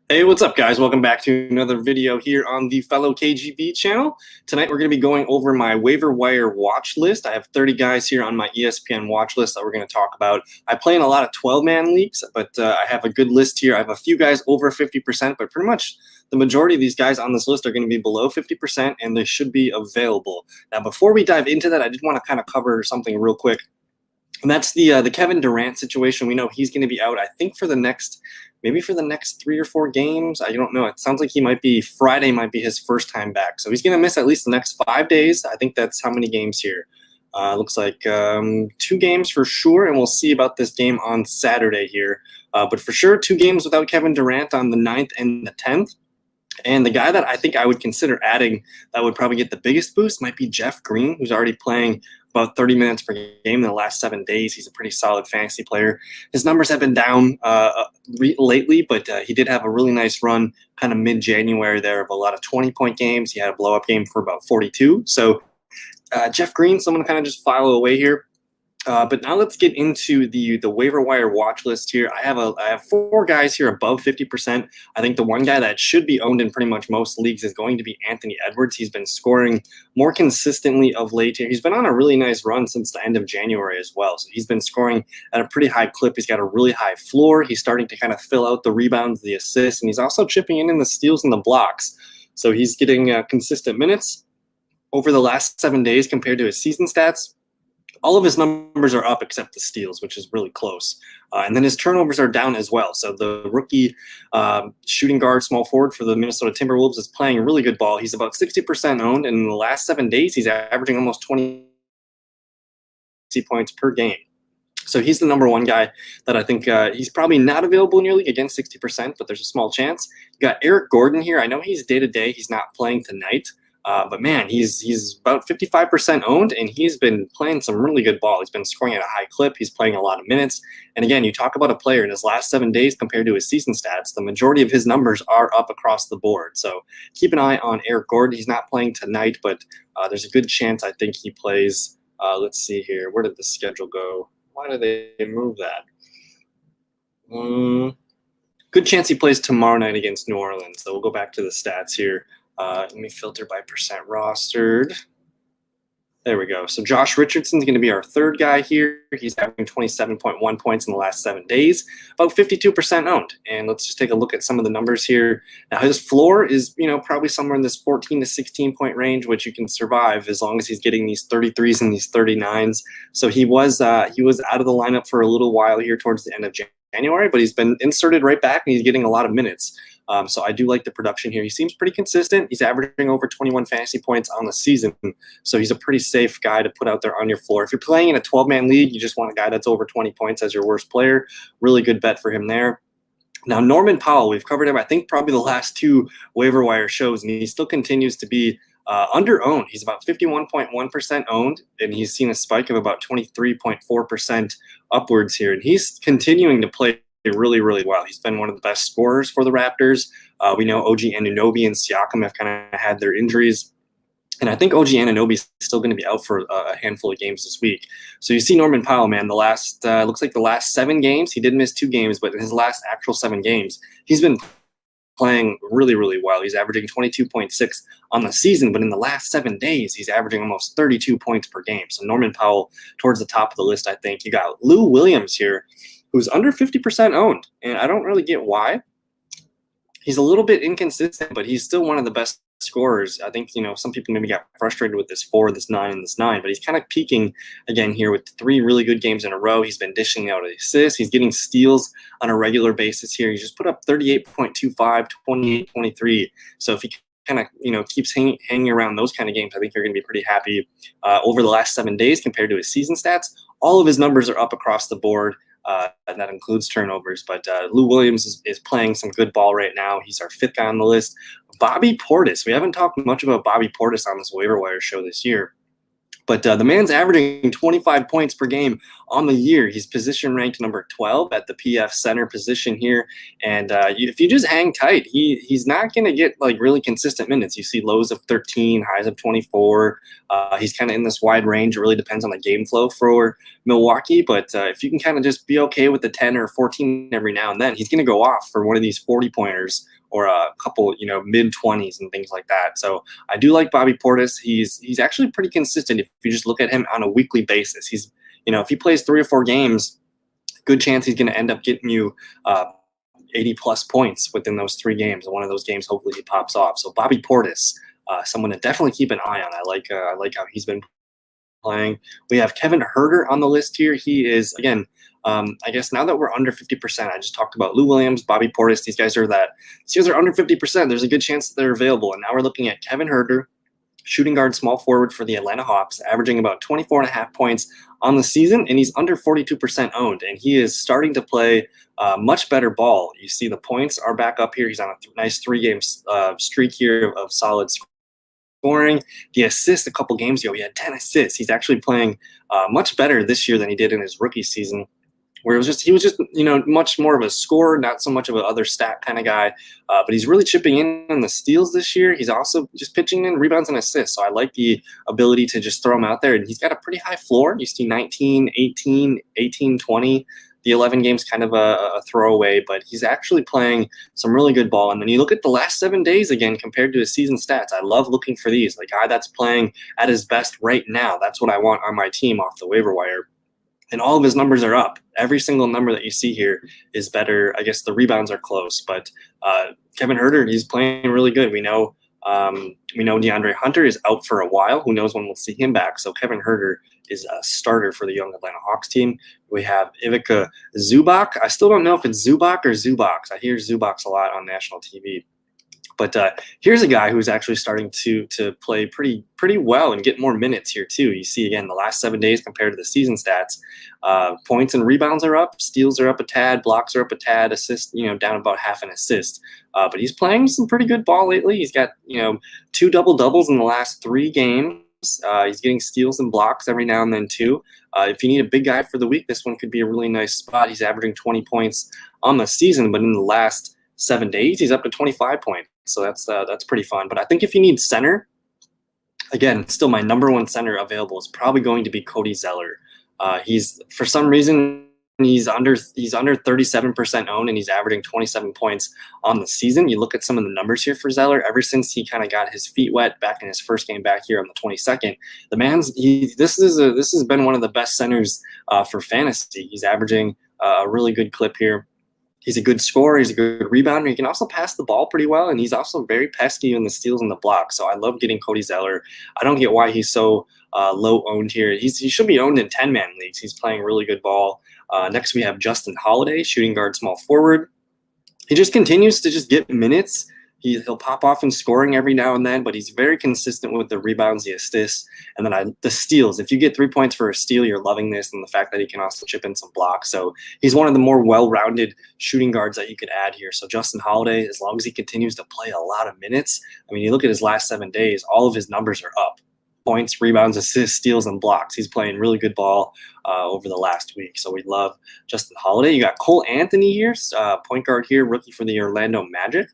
Hey, what's up, guys? Welcome back to another video here on the fellow KGB channel. Tonight, we're going to be going over my waiver wire watch list. I have 30 guys here on my ESPN watch list that we're going to talk about. I play in a lot of 12-man leagues, but I have a good list here. I have a few guys over 50%, but pretty much the majority of these guys on this list are going to be below 50%, and they should be available. Now, before we dive into that, I just want to kind of cover something real quick. And that's the Kevin Durant situation. We know he's going to be out, I think, for the next 3 or 4 games. I don't know. It sounds like Friday might be his first time back. So he's going to miss at least the next 5 days. I think that's how many games here. Looks like 2 games for sure, and we'll see about this game on Saturday here. But for sure, 2 games without Kevin Durant on the 9th and the 10th. And the guy that I think I would consider adding that would probably get the biggest boost might be Jeff Green, who's already playing about 30 minutes per game in the last 7 days. He's a pretty solid fantasy player. His numbers have been down lately, but he did have a really nice run kind of mid-January there of a lot of 20-point games. He had a blow-up game for about 42. So Jeff Green, someone to kind of just file away here. But now let's get into the waiver wire watch list here. I have 4 guys here above 50%. I think the one guy that should be owned in pretty much most leagues is going to be Anthony Edwards. He's been scoring more consistently of late here. He's been on a really nice run since the end of January as well. So he's been scoring at a pretty high clip. He's got a really high floor. He's starting to kind of fill out the rebounds, the assists, and he's also chipping in the steals and the blocks. So he's getting consistent minutes over the last 7 days compared to his season stats. All of his numbers are up except the steals, which is really close. And then his turnovers are down as well. So the rookie shooting guard, small forward for the Minnesota Timberwolves is playing really good ball. He's about 60% owned, and in the last 7 days, he's averaging almost 20 points per game. So he's the number one guy that I think he's probably not available in your league, again, 60%, but there's a small chance. You got Eric Gordon here. I know he's day-to-day. He's not playing tonight. But man, he's about 55% owned, and he's been playing some really good ball. He's been scoring at a high clip. He's playing a lot of minutes. And again, you talk about a player in his last 7 days compared to his season stats, the majority of his numbers are up across the board. So keep an eye on Eric Gordon. He's not playing tonight, but there's a good chance I think he plays. Let's see here. Where did the schedule go? Why did they move that? Good chance he plays tomorrow night against New Orleans. So we'll go back to the stats here. Let me filter by percent rostered. There we go. So Josh Richardson's going to be our 3rd guy here. He's averaging 27.1 points in the last 7 days, about 52% owned. And let's just take a look at some of the numbers here. Now his floor is, probably somewhere in this 14 to 16 point range, which you can survive as long as he's getting these 33s and these 39s. So he was out of the lineup for a little while here towards the end of January, but he's been inserted right back and he's getting a lot of minutes. So I do like the production here. He seems pretty consistent. He's averaging over 21 fantasy points on the season. So he's a pretty safe guy to put out there on your floor. If you're playing in a 12-man league, you just want a guy that's over 20 points as your worst player. Really good bet for him there. Now, Norman Powell, we've covered him, I think, probably the last 2 waiver wire shows, and he still continues to be under-owned. He's about 51.1% owned, and he's seen a spike of about 23.4% upwards here. And he's continuing to play really, really well. He's been one of the best scorers for the Raptors. We know OG Anunoby and Siakam have kind of had their injuries. And I think OG Anunoby is still going to be out for a handful of games this week. So you see Norman Powell, man, looks like the last 7 games, he did miss 2 games, but in his last actual 7 games, he's been playing really, really well. He's averaging 22.6 on the season, but in the last 7 days, he's averaging almost 32 points per game. So Norman Powell towards the top of the list, I think. You got Lou Williams here, who's under 50% owned, and I don't really get why. He's a little bit inconsistent, but he's still one of the best scorers. I think, some people maybe got frustrated with this 4, this 9, and this 9, but he's kind of peaking again here with 3 really good games in a row. He's been dishing out assists. He's getting steals on a regular basis here. He just put up 38.25, 28.23. So if he kind of, keeps hanging around those kind of games, I think you're going to be pretty happy. Over the last 7 days compared to his season stats, all of his numbers are up across the board. And that includes turnovers. But Lou Williams is playing some good ball right now. He's our 5th guy on the list. Bobby Portis. We haven't talked much about Bobby Portis on this waiver wire show this year. But the man's averaging 25 points per game on the year, he's position ranked number 12 at the PF center position here. And if you just hang tight, he's not going to get like really consistent minutes. You see lows of 13, highs of 24. He's kind of in this wide range. It really depends on the game flow for Milwaukee. But if you can kind of just be okay with the 10 or 14 every now and then, he's going to go off for one of these 40-pointers or a couple, mid-20s and things like that. So I do like Bobby Portis. He's actually pretty consistent if you just look at him on a weekly basis. He's if he plays 3 or 4 games, good chance he's going to end up getting you 80-plus points within those 3 games. And one of those games, hopefully, he pops off. So Bobby Portis, someone to definitely keep an eye on. I like how he's been playing. We have Kevin Huerter on the list here. He is, again, I guess now that we're under 50%, I just talked about Lou Williams, Bobby Portis. These guys are under 50%. There's a good chance that they're available. And now we're looking at Kevin Huerter, shooting guard, small forward for the Atlanta Hawks, averaging about 24.5 points on the season, and he's under 42% owned, and he is starting to play much better ball. You see the points are back up here. He's on a nice 3-game streak here of solid scoring. The assists a couple games ago, he had 10 assists. He's actually playing much better this year than he did in his rookie season, where he was just much more of a scorer, not so much of an other stat kind of guy. But he's really chipping in on the steals this year. He's also just pitching in rebounds and assists. So I like the ability to just throw him out there. And he's got a pretty high floor. You see 19, 18, 18, 20. The 11 games kind of a throwaway, but he's actually playing some really good ball. And then you look at the last 7 days again compared to his season stats. I love looking for these. The guy that's playing at his best right now, that's what I want on my team off the waiver wire. And all of his numbers are up. Every single number that you see here is better. I guess the rebounds are close, but Kevin Huerter, he's playing really good. We know DeAndre Hunter is out for a while. Who knows when we'll see him back? So Kevin Huerter is a starter for the young Atlanta Hawks team. We have Evika Zubach. I still don't know if it's Zubach or Zubach. I hear Zubach a lot on national TV. But here's a guy who's actually starting to play pretty well and get more minutes here too. You see, again, the last 7 days compared to the season stats, points and rebounds are up, steals are up a tad, blocks are up a tad, assists, down about half an assist. But he's playing some pretty good ball lately. He's got, 2 double-doubles in the last 3 games. He's getting steals and blocks every now and then too. If you need a big guy for the week, this one could be a really nice spot. He's averaging 20 points on the season, but in the last 7 days, he's up to 25 points. So that's pretty fun. But I think if you need center, again, still my number 1 center available is probably going to be Cody Zeller. He's, for some reason, he's under 37% owned, and he's averaging 27 points on the season. You look at some of the numbers here for Zeller. Ever since he kind of got his feet wet back in his first game back here on the 22nd, the man's this has been one of the best centers for fantasy. He's averaging a really good clip here. He's a good scorer. He's a good rebounder. He can also pass the ball pretty well, and he's also very pesky in the steals and the blocks. So I love getting Cody Zeller. I don't get why he's so low owned here. He should be owned in 10-man leagues. He's playing really good ball. Next, we have Justin Holliday, shooting guard, small forward. He just continues to just get minutes. He'll pop off in scoring every now and then, but he's very consistent with the rebounds, the assists, and then the steals. If you get 3 points for a steal, you're loving this, and the fact that he can also chip in some blocks. So he's one of the more well-rounded shooting guards that you could add here. So Justin Holliday, as long as he continues to play a lot of minutes, I mean, you look at his last 7 days, all of his numbers are up. Points, rebounds, assists, steals, and blocks. He's playing really good ball over the last week. So we love Justin Holliday. You got Cole Anthony here, point guard here, rookie for the Orlando Magic.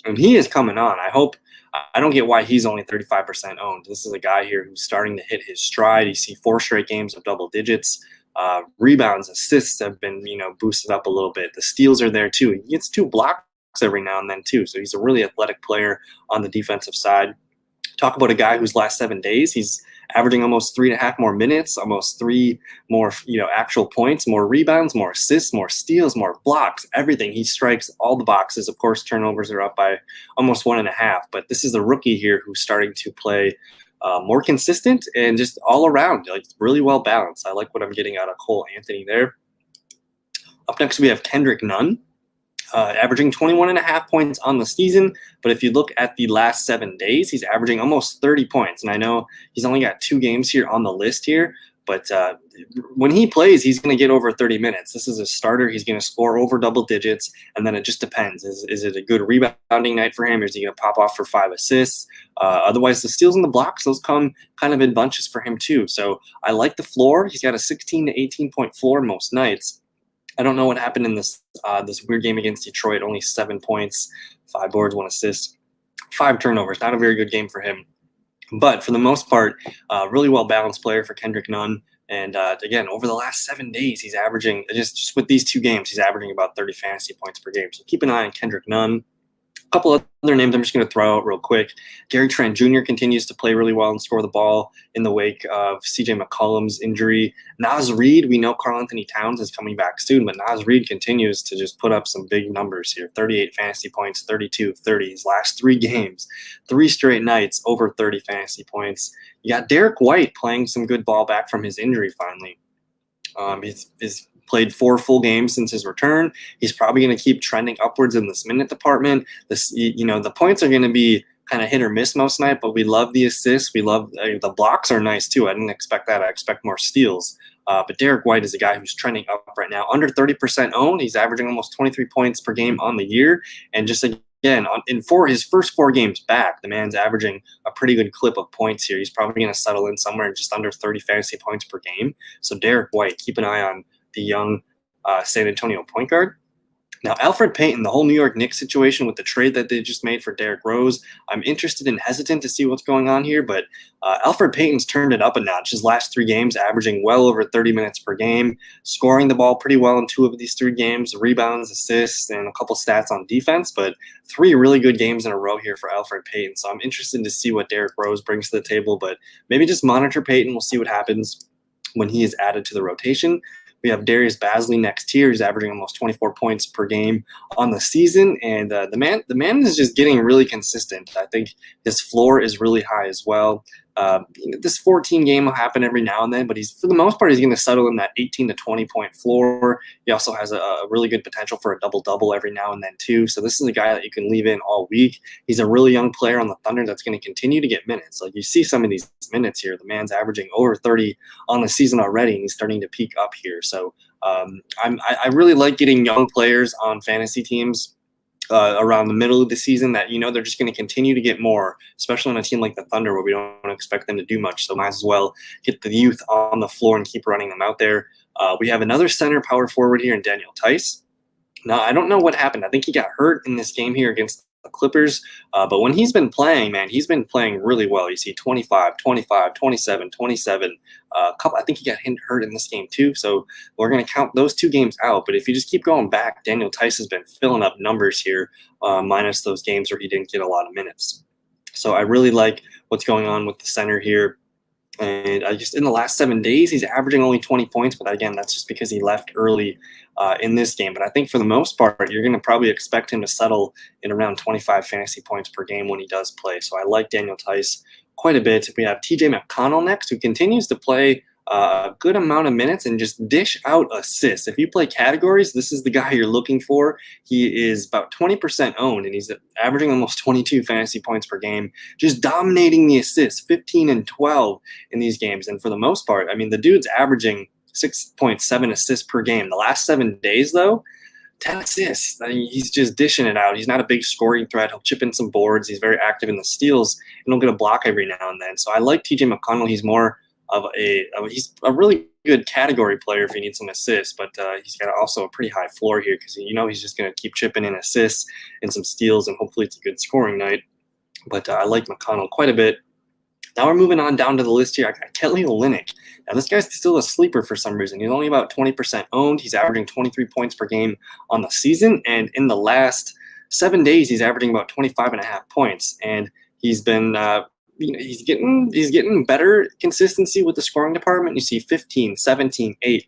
And he is coming on. I don't get why he's only 35% owned. This is a guy here who's starting to hit his stride. You see 4 straight games of double digits. Rebounds, assists have been, boosted up a little bit. The steals are there too. He gets 2 blocks every now and then too. So he's a really athletic player on the defensive side. Talk about a guy whose last 7 days, he's averaging almost 3.5 more minutes, almost 3 more, actual points, more rebounds, more assists, more steals, more blocks, everything. He strikes all the boxes. Of course, turnovers are up by almost 1.5, but this is a rookie here who's starting to play more consistent and just all around, really well balanced. I like what I'm getting out of Cole Anthony there. Up next, we have Kendrick Nunn. Averaging 21.5 points on the season, but if you look at the last 7 days, he's averaging almost 30 points. And I know he's only got 2 games here on the list here, But when he plays, he's going to get over 30 minutes. This is a starter. He's going to score over double digits, and then it just depends. Is it a good rebounding night for him, or is he going to pop off for 5 assists? Otherwise, the steals and the blocks, those come kind of in bunches for him too. So I like the floor. He's got a 16 to 18 point floor most nights. I don't know what happened in this weird game against Detroit. Only 7 points, 5 boards, 1 assist, 5 turnovers. Not a very good game for him. But for the most part, really well-balanced player for Kendrick Nunn. And again, over the last 7 days, he's averaging, just with these 2 games, he's averaging about 30 fantasy points per game. So keep an eye on Kendrick Nunn. A couple other names I'm just going to throw out real quick. Tran Jr. continues to play really well and score the ball in the wake of CJ McCollum's injury. Naz Reid, we know Karl Anthony Towns is coming back soon, but Naz Reid continues to just put up some big numbers here. 38 fantasy points, 32 of 30. His last 3 games, 3 straight nights, over 30 fantasy points. You got Derek White playing some good ball back from his injury finally. He's played 4 full games since his return. He's probably going to keep trending upwards in this minute department. The points are going to be kind of hit or miss most night, but we love the assists. We love the blocks are nice too. I didn't expect that. I expect more steals. But Derek White is a guy who's trending up right now. Under 30% owned. He's averaging almost 23 points per game on the year. And just again, his first 4 games back, the man's averaging a pretty good clip of points here. He's probably going to settle in somewhere just under 30 fantasy points per game. So Derek White, keep an eye on the young San Antonio point guard. Now, Alfred Payton, the whole New York Knicks situation with the trade that they just made for Derrick Rose, I'm interested and hesitant to see what's going on here, but Alfred Payton's turned it up a notch. His last 3 games, averaging well over 30 minutes per game, scoring the ball pretty well in 2 of these 3 games, rebounds, assists, and a couple stats on defense, but 3 really good games in a row here for Alfred Payton. So I'm interested to see what Derrick Rose brings to the table, but maybe just monitor Payton. We'll see what happens when he is added to the rotation. We have Darius Basley next here. He's averaging almost 24 points per game on the season, and the man is just getting really consistent. I think his floor is really high as well. This 14 game will happen every now and then, but for the most part, he's going to settle in that 18 to 20 point floor. He also has a really good potential for a double-double every now and then too. So this is a guy that you can leave in all week. He's a really young player on the Thunder that's going to continue to get minutes. Like you see some of these minutes here. The man's averaging over 30 on the season already, and he's starting to peak up here. So I really like getting young players on fantasy teams around the middle of the season that, they're just going to continue to get more, especially on a team like the Thunder where we don't expect them to do much. So might as well get the youth on the floor and keep running them out there. We have another center power forward here in Daniel Tyse. Now, I don't know what happened. I think he got hurt in this game here against the Clippers. But when he's been playing, man, he's been playing really well. You see 25, 25, 27, 27. I think he got hurt in this game too. So we're going to count those 2 games out. But if you just keep going back, Daniel Tyse has been filling up numbers here, minus those games where he didn't get a lot of minutes. So I really like what's going on with the center here. And in the last 7 days, he's averaging only 20 points. But again, that's just because he left early in this game. But I think for the most part, you're going to probably expect him to settle in around 25 fantasy points per game when he does play. So I like Daniel Tyse quite a bit. We have TJ McConnell next, who continues to play a good amount of minutes and just dish out assists. If you play categories, this is the guy you're looking for. He is about 20% owned, and he's averaging almost 22 fantasy points per game, just dominating the assists, 15 and 12 in these games. And for the most part, I mean, the dude's averaging 6.7 assists per game. The last 7 days, though, 10 assists. I mean, he's just dishing it out. He's not a big scoring threat. He'll chip in some boards. He's very active in the steals, and he'll get a block every now and then. So I like TJ McConnell. He's more of he's a really good category player if you need some assists, but he's got also a pretty high floor here because he's just going to keep chipping in assists and some steals, and hopefully it's a good scoring night. But I like McConnell quite a bit. Now we're moving on down to the list here. I got Kelly Olynyk. Now this guy's still a sleeper for some reason. He's only about 20% owned. He's averaging 23 points per game on the season, and in the last 7 days, he's averaging about 25.5 points, and he's been he's getting better consistency with the scoring department. You see 15, 17, 8,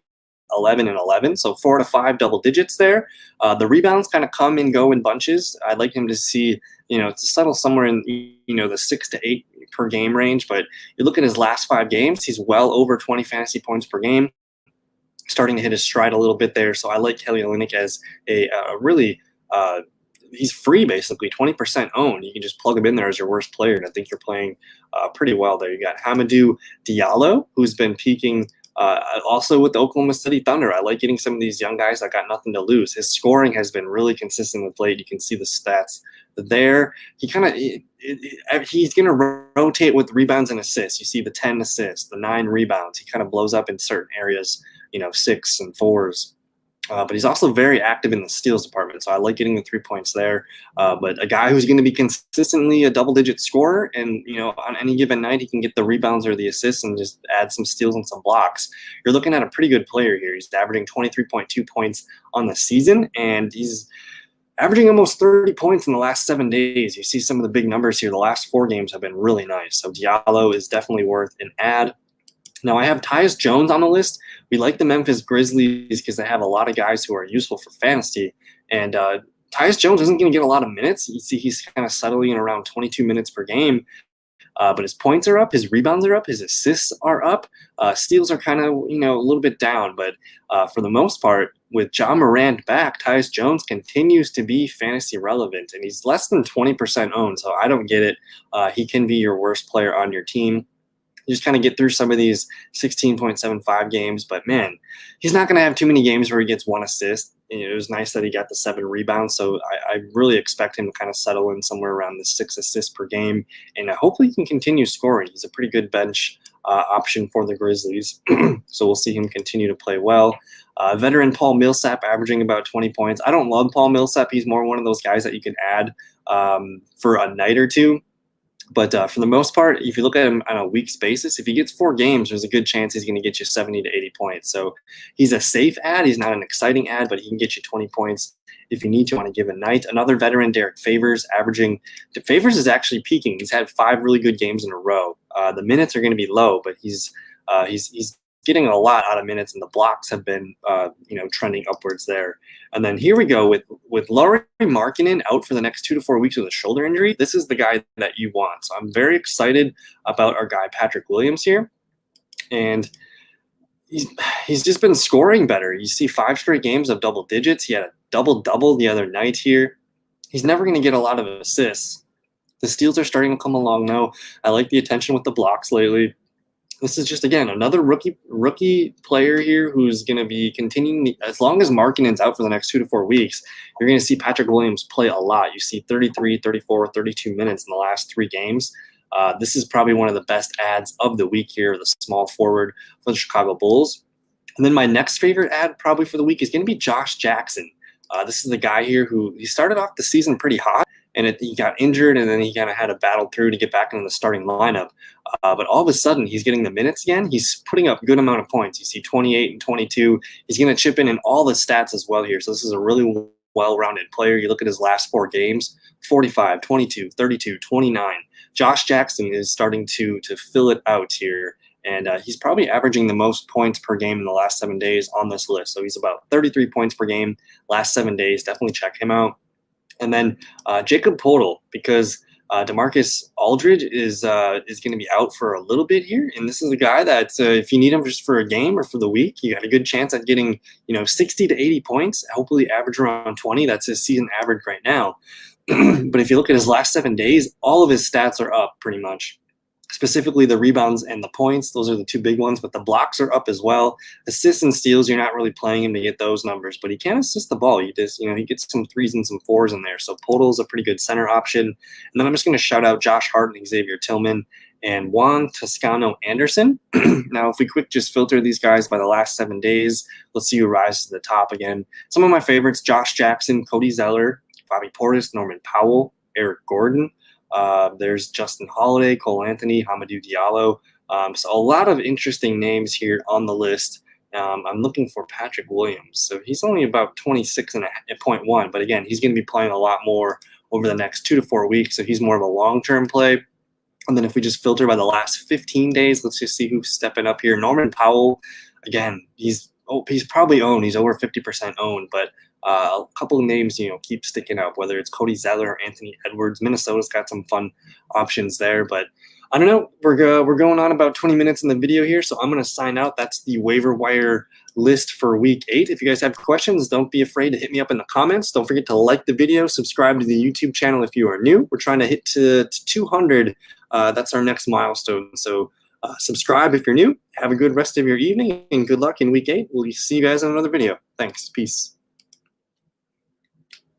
11, and 11. So 4 to 5 double digits there. The rebounds kind of come and go in bunches. I'd like him to see, to settle somewhere in, the 6 to 8 per game range. But you look at his last 5 games, he's well over 20 fantasy points per game, starting to hit his stride a little bit there. So I like Kelly Olynyk as a really he's free, basically 20% owned. You can just plug him in there as your worst player, and I think you're playing pretty well there. You got Hamidou Diallo, who's been peaking Also with the Oklahoma City Thunder, I like getting some of these young guys that got nothing to lose. His scoring has been really consistent of late. You can see the stats there. He's going to rotate with rebounds and assists. You see the 10 assists, the 9 rebounds. He kind of blows up in certain areas, 6 and 4s. But he's also very active in the steals department, so I like getting the 3 points there. But a guy who's going to be consistently a double-digit scorer, and on any given night he can get the rebounds or the assists and just add some steals and some blocks. You're looking at a pretty good player here. He's averaging 23.2 points on the season, and he's averaging almost 30 points in the last 7 days. You see some of the big numbers here. The last 4 games have been really nice. So Diallo is definitely worth an add. Now, I have Tyus Jones on the list. We like the Memphis Grizzlies because they have a lot of guys who are useful for fantasy. And Tyus Jones isn't going to get a lot of minutes. You see he's kind of settling in around 22 minutes per game. But his points are up, his rebounds are up, his assists are up. Steals are kind of, a little bit down. But for the most part, with Ja Morant back, Tyus Jones continues to be fantasy relevant. And he's less than 20% owned, so I don't get it. He can be your worst player on your team. You just kind of get through some of these 16.75 games. But, man, he's not going to have too many games where he gets 1 assist. It was nice that he got the 7 rebounds. So I really expect him to kind of settle in somewhere around the 6 assists per game. And hopefully he can continue scoring. He's a pretty good bench option for the Grizzlies. So we'll see him continue to play well. Veteran Paul Millsap averaging about 20 points. I don't love Paul Millsap. He's more one of those guys that you can add for a night or two. But for the most part, if you look at him on a week's basis, if he gets 4 games, there's a good chance he's going to get you 70 to 80 points. So he's a safe ad. He's not an exciting ad, but he can get you 20 points if you need to on a given night. Another veteran, Derek Favors, Favors is actually peaking. He's had 5 really good games in a row. The minutes are going to be low, but he's getting a lot out of minutes, and the blocks have been trending upwards there. And then here we go with Lauri Markkanen out for the next 2 to 4 weeks with a shoulder injury. This is the guy that you want. So I'm very excited about our guy Patrick Williams here, and he's just been scoring better. You see 5 straight games of double digits. He had a double-double the other night here. He's never going to get a lot of assists. The steals are starting to come along now. I like the attention with the blocks lately. This is just, again, another rookie player here who's going to be continuing. As long as Markkanen's out for the next 2 to 4 weeks, you're going to see Patrick Williams play a lot. You see 33, 34, 32 minutes in the last 3 games. This is probably one of the best ads of the week here, the small forward for the Chicago Bulls. And then my next favorite ad probably for the week is going to be Josh Jackson. This is the guy here who he started off the season pretty hot, and he got injured, and then he kind of had to battle through to get back into the starting lineup. But all of a sudden, he's getting the minutes again. He's putting up a good amount of points. You see 28 and 22. He's going to chip in all the stats as well here. So this is a really well-rounded player. You look at his last 4 games, 45, 22, 32, 29. Josh Jackson is starting to fill it out here. And he's probably averaging the most points per game in the last 7 days on this list. So he's about 33 points per game last 7 days. Definitely check him out. And then Jacob Poeltl, because Demarcus Aldridge is going to be out for a little bit here. And this is a guy that if you need him just for a game or for the week, you got a good chance at getting 60 to 80 points, hopefully average around 20. That's his season average right now. But if you look at his last 7 days, all of his stats are up pretty much. Specifically the rebounds and the points. Those are the 2 big ones, but the blocks are up as well. Assists and steals, you're not really playing him to get those numbers, but he can assist the ball. He gets some 3s and some 4s in there. So Poeltl is a pretty good center option. And then I'm just going to shout out Josh Hart and Xavier Tillman and Juan Toscano Anderson. Now, if we just filter these guys by the last 7 days, let's see who rises to the top again. Some of my favorites, Josh Jackson, Cody Zeller, Bobby Portis, Norman Powell, Eric Gordon. There's Justin Holliday, Cole Anthony, Hamidou Diallo. So a lot of interesting names here on the list. I'm looking for Patrick Williams. So he's only about 26.1, but again, he's going to be playing a lot more over the next 2 to 4 weeks. So he's more of a long-term play. And then if we just filter by the last 15 days, let's just see who's stepping up here. Norman Powell, again, he's probably owned. He's over 50% owned, but a couple of names, keep sticking out, whether it's Cody Zeller or Anthony Edwards. Minnesota's got some fun options there, but I don't know. We're going on about 20 minutes in the video here, so I'm going to sign out. That's the waiver wire list for week 8. If you guys have questions, don't be afraid to hit me up in the comments. Don't forget to like the video, subscribe to the YouTube channel if you are new. We're trying to hit to 200. That's our next milestone, so Subscribe if you're new. Have a good rest of your evening, and good luck in week 8. We'll see you guys on another video. Thanks. Peace.